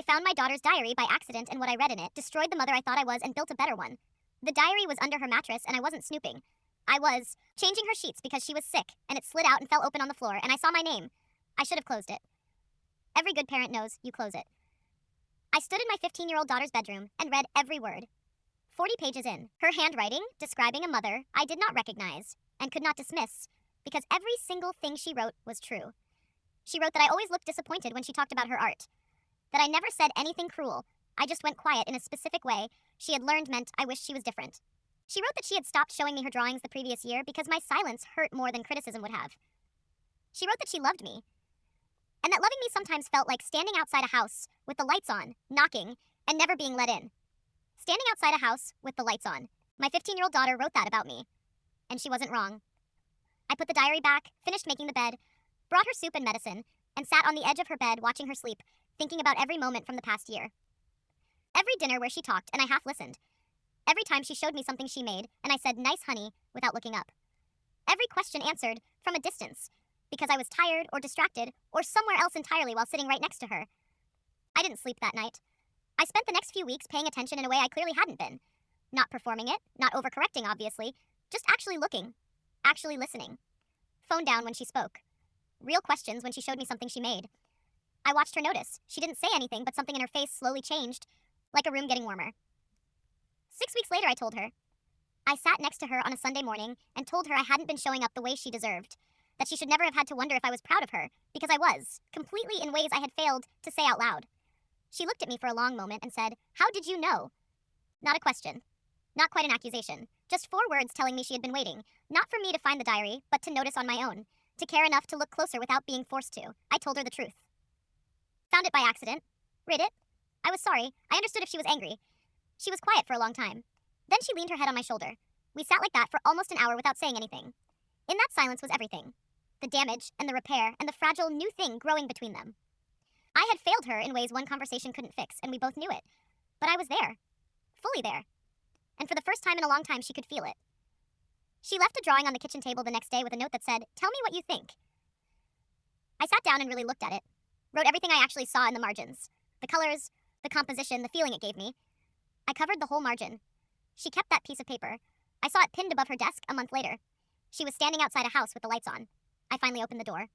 found my daughter's diary by accident, and what I read in it destroyed the mother I thought I was and built a better one. The diary was under her mattress, and I wasn't snooping. I was changing her sheets because she was sick, and it slid out and fell open on the floor, and I saw my name. I should have closed it. Every good parent knows you close it. I stood in my 15-year-old daughter's bedroom and read every word. 40 pages in, her handwriting describing a mother I did not recognize and could not dismiss because every single thing she wrote was true. She wrote that I always looked disappointed when she talked about her art, that I never said anything cruel. I just went quiet in a specific way she had learned meant I wished she was different. She wrote that she had stopped showing me her drawings the previous year because my silence hurt more than criticism would have. She wrote that she loved me, and that loving me sometimes felt like standing outside a house with the lights on, knocking, and never being let in. Standing outside a house with the lights on. My 15-year-old daughter wrote that about me, and she wasn't wrong. I put the diary back, finished making the bed, brought her soup and medicine, and sat on the edge of her bed watching her sleep, thinking about every moment from the past year. Every dinner where she talked and I half listened. Every time she showed me something she made and I said, "Nice, honey," without looking up. Every question answered from a distance because I was tired or distracted or somewhere else entirely while sitting right next to her. I didn't sleep that night. I spent the next few weeks paying attention in a way I clearly hadn't been. Not performing it, not overcorrecting, obviously, just actually looking, actually listening. Phone down when she spoke. Real questions when she showed me something she made. I watched her notice. She didn't say anything, but something in her face slowly changed, like a room getting warmer. 6 weeks later, I told her. I sat next to her on a Sunday morning and told her I hadn't been showing up the way she deserved, that she should never have had to wonder if I was proud of her, because I was, completely in ways I had failed to say out loud. She looked at me for a long moment and said, "How did you know?" Not a question. Not quite an accusation. Just 4 words telling me she had been waiting, not for me to find the diary, but to notice on my own, to care enough to look closer without being forced to. I told her the truth. Found it by accident. Read it. I was sorry. I understood if she was angry. She was quiet for a long time. Then she leaned her head on my shoulder. We sat like that for almost an hour without saying anything. In that silence was everything. The damage and the repair and the fragile new thing growing between them. I had failed her in ways one conversation couldn't fix, and we both knew it. But I was there. Fully there. And for the first time in a long time, she could feel it. She left a drawing on the kitchen table the next day with a note that said, "Tell me what you think." I sat down and really looked at it. Wrote everything I actually saw in the margins. The colors, the composition, the feeling it gave me. I covered the whole margin. She kept that piece of paper. I saw it pinned above her desk a month later. She was standing outside a house with the lights on. I finally opened the door.